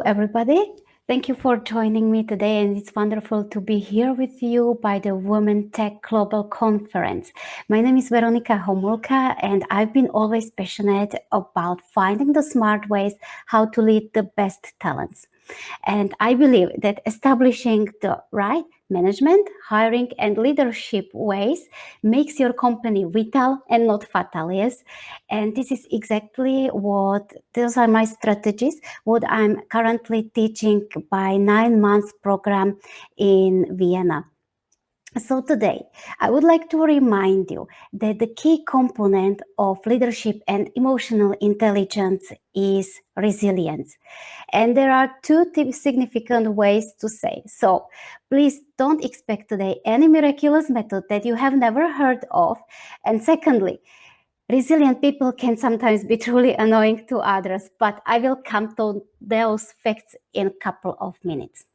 everybody. Thank you for joining me today, and it's wonderful to be here with you by the Women Tech Global Conference. My name is Veronika Homolka, and I've been always passionate about finding the smart ways how to lead the best talents. And I believe that establishing the right management, hiring, and leadership ways makes your company vital and not fatal, yes? And this is exactly those are my strategies, what I'm currently teaching by 9 months program in Vienna. So today, I would like to remind you that the key component of leadership and emotional intelligence is resilience. And there are two significant ways to say. So please don't expect today any miraculous method that you have never heard of. And secondly, resilient people can sometimes be truly annoying to others, but I will come to those facts in a couple of minutes.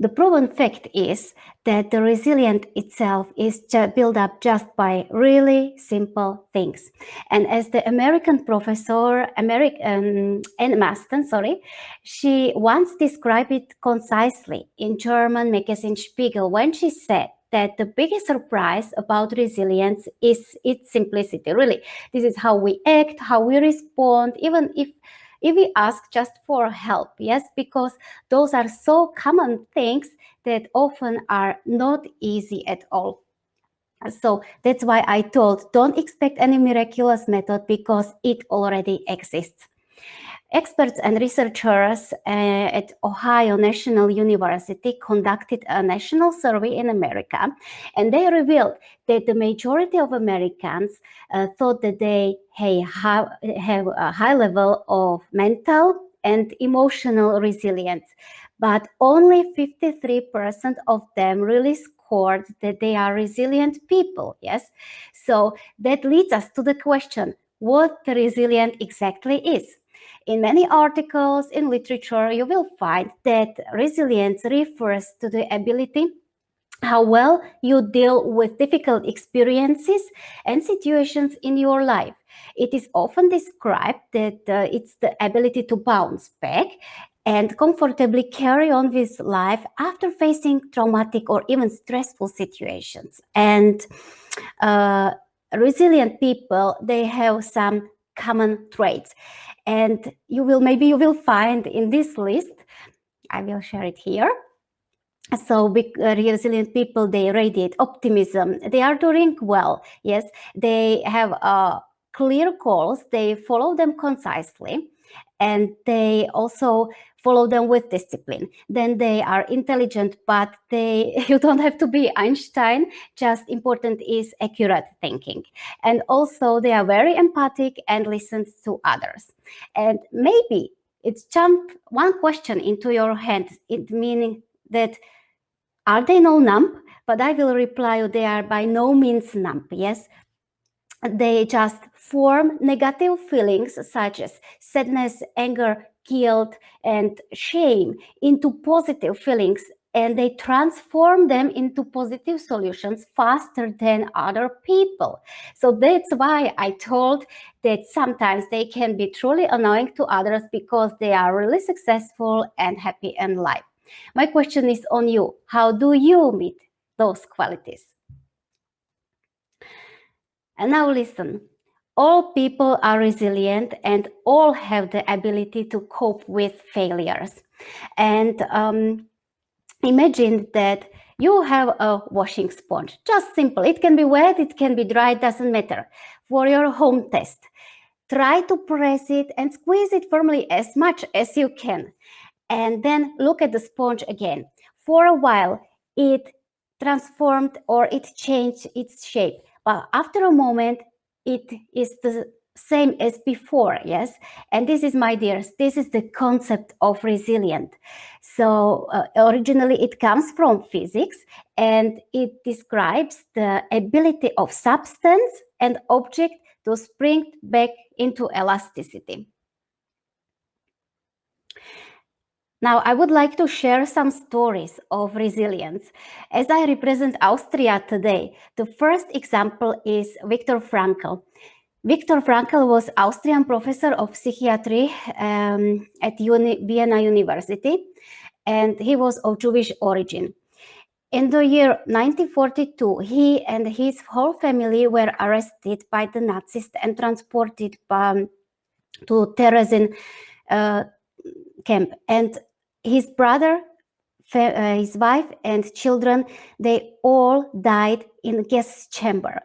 The proven fact is that the resilience itself is built up just by really simple things. And as the American professor, Anne Maston, she once described it concisely in German magazine Spiegel when she said that the biggest surprise about resilience is its simplicity. Really, this is how we act, how we respond, even if we ask just for help, yes, because those are so common things that often are not easy at all. So that's why I told, don't expect any miraculous method because it already exists. Experts and researchers at Ohio National University conducted a national survey in America, and they revealed that the majority of Americans thought that they have a high level of mental and emotional resilience, but only 53% of them really scored that they are resilient people, yes? So that leads us to the question, what the resilient exactly is. In many articles in literature, you will find that resilience refers to the ability how well you deal with difficult experiences and situations in your life. It is often described that it's the ability to bounce back and comfortably carry on with life after facing traumatic or even stressful situations. And resilient people, they have some common traits. And you will find in this list, I will share it here. So resilient people, they radiate optimism. They are doing well. Yes, they have clear goals. They follow them concisely, and they also follow them with discipline. Then they are intelligent, but you don't have to be Einstein. Just important is accurate thinking. And also they are very empathic and listen to others. And maybe it's jump one question into your head, it meaning that are they no numb? But I will reply, they are by no means numb, yes? They just form negative feelings such as sadness, anger, guilt, and shame into positive feelings, and they transform them into positive solutions faster than other people. So that's why I told that sometimes they can be truly annoying to others because they are really successful and happy in life. My question is on you. How do you meet those qualities? And now listen, all people are resilient and all have the ability to cope with failures. And imagine that you have a washing sponge, just simple. It can be wet, it can be dry, it doesn't matter. For your home test, try to press it and squeeze it firmly as much as you can. And then look at the sponge again. For a while, it transformed or it changed its shape. But after a moment, it is the same as before, yes? And this is, my dears, this is the concept of resilient. So originally it comes from physics, and it describes the ability of substance and object to spring back into elasticity. Now, I would like to share some stories of resilience. As I represent Austria today, the first example is Viktor Frankl. Viktor Frankl was Austrian professor of psychiatry at Vienna University, and he was of Jewish origin. In the year 1942, he and his whole family were arrested by the Nazis and transported to Terezin camp. And his brother, his wife, and children, they all died in a gas chamber.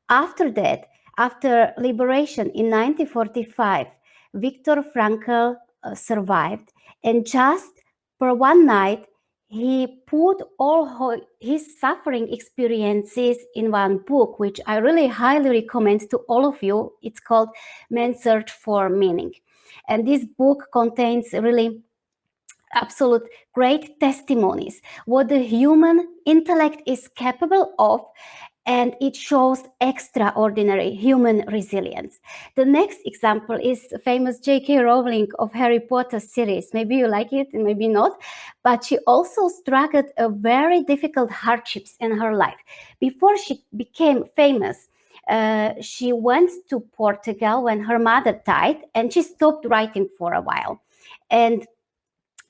After that, after liberation in 1945, Viktor Frankl survived, and just for one night, he put all his suffering experiences in one book, which I really highly recommend to all of you. It's called Man's Search for Meaning. And this book contains really absolute great testimonies, what the human intellect is capable of, and it shows extraordinary human resilience. The next example is famous J.K. Rowling of Harry Potter series. Maybe you like it, maybe not, but she also struggled a very difficult hardships in her life. Before she became famous, she went to Portugal when her mother died, and she stopped writing for a while. And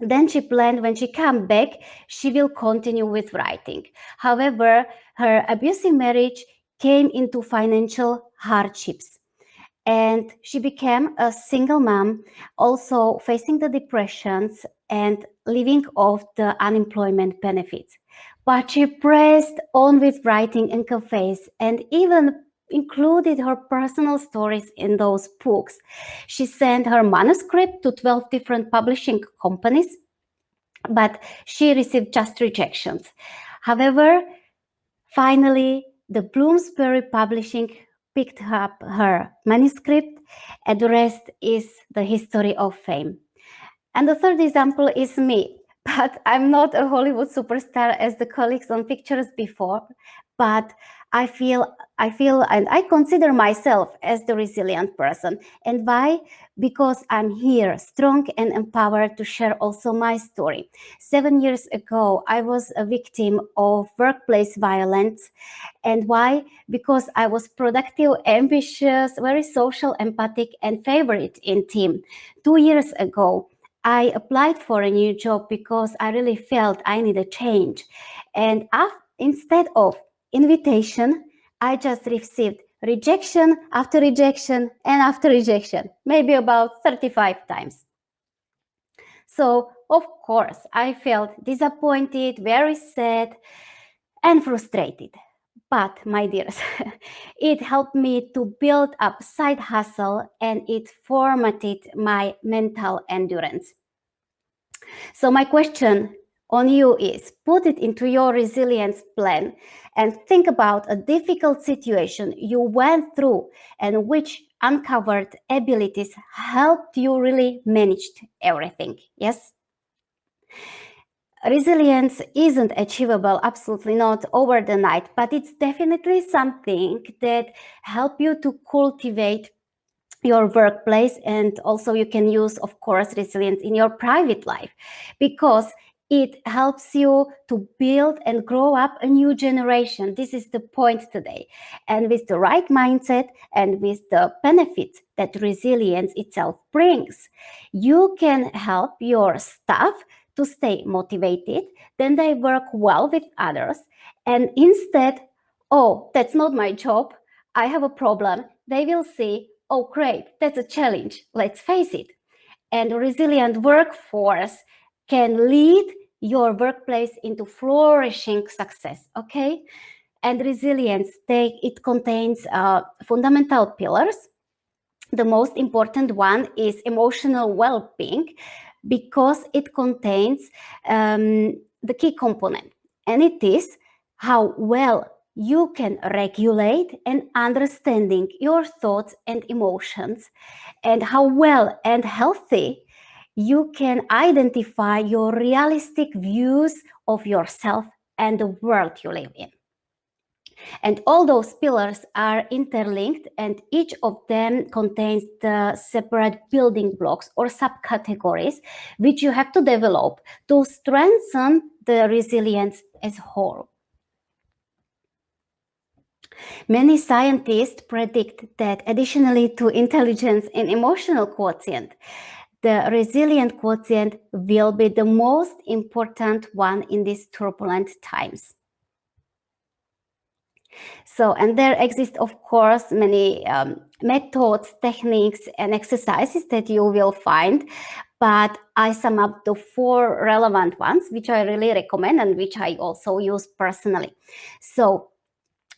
then she planned when she comes back, she will continue with writing. However, her abusive marriage came into financial hardships, and she became a single mom, also facing the depressions and living off the unemployment benefits. But she pressed on with writing in cafes and even included her personal stories in those books. She sent her manuscript to 12 different publishing companies, but she received just rejections. However, finally, the Bloomsbury Publishing picked up her manuscript, and the rest is the history of fame. And the third example is me, but I'm not a Hollywood superstar as the colleagues on pictures before, but I feel and I consider myself as the resilient person. And why? Because I'm here, strong and empowered to share also my story. 7 years ago, I was a victim of workplace violence. And why? Because I was productive, ambitious, very social, empathic, and favorite in team. 2 years ago, I applied for a new job because I really felt I need a change. And instead of invitation, I just received rejection after rejection and after rejection, maybe about 35 times. So, of course, I felt disappointed, very sad, and frustrated. But, my dears, it helped me to build up side hustle, and it formatted my mental endurance. So my question on you is, put it into your resilience plan and think about a difficult situation you went through and which uncovered abilities helped you really manage everything. Yes? Resilience isn't achievable, absolutely not over the night, but it's definitely something that help you to cultivate your workplace, and also you can use, of course, resilience in your private life, because it helps you to build and grow up a new generation. This is the point today. And with the right mindset and with the benefits that resilience itself brings, you can help your staff to stay motivated, then they work well with others. And instead, oh, that's not my job, I have a problem, they will see, oh, great, that's a challenge, let's face it. And a resilient workforce can lead your workplace into flourishing success, okay? And resilience, it contains fundamental pillars. The most important one is emotional well-being, because it contains the key component, and it is how well you can regulate and understanding your thoughts and emotions, and how well and healthy you can identify your realistic views of yourself and the world you live in. And all those pillars are interlinked, and each of them contains the separate building blocks or subcategories which you have to develop to strengthen the resilience as a whole. Many scientists predict that additionally to intelligence and emotional quotient, the resilient quotient will be the most important one in these turbulent times. So, and there exist, of course, many methods, techniques, and exercises that you will find, but I sum up the 4 relevant ones, which I really recommend and which I also use personally. So,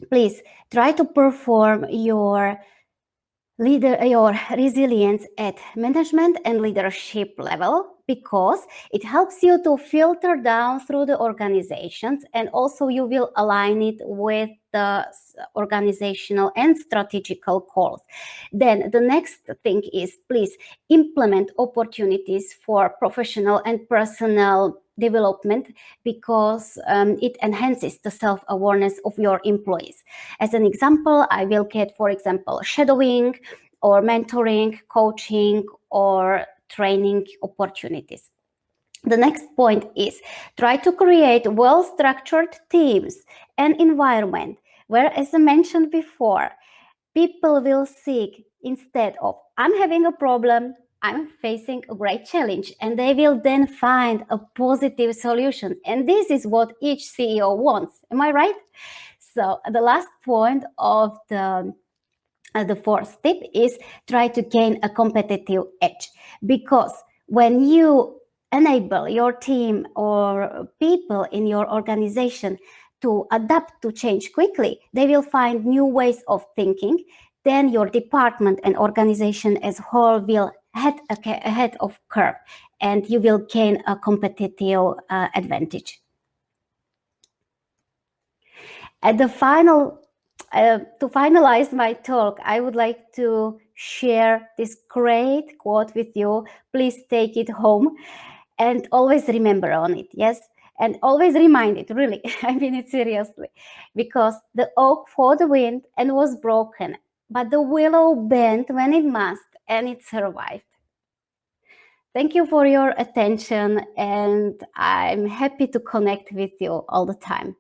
please try to perform your resilience at management and leadership level, because it helps you to filter down through the organizations, and also you will align it with the organizational and strategical goals. Then the next thing is, please implement opportunities for professional and personal development, because it enhances the self-awareness of your employees. As an example, I will get, for example, shadowing or mentoring, coaching, or training opportunities. The next point is, try to create well-structured teams and environment where, as I mentioned before, people will seek, instead of I'm having a problem, I'm facing a great challenge, and they will then find a positive solution. And this is what each CEO wants. Am I right? So the last point of the 4th tip is, try to gain a competitive edge, because when you enable your team or people in your organization to adapt to change quickly, they will find new ways of thinking. Then your department and organization as a whole will head ahead of curve, and you will gain a competitive advantage. At the to finalize my talk, I would like to share this great quote with you. Please take it home and always remember on it. Yes. And always remind it, really. I mean it seriously. Because the oak fought the wind and was broken, but the willow bent when it must, and it survived. Thank you for your attention, and I'm happy to connect with you all the time.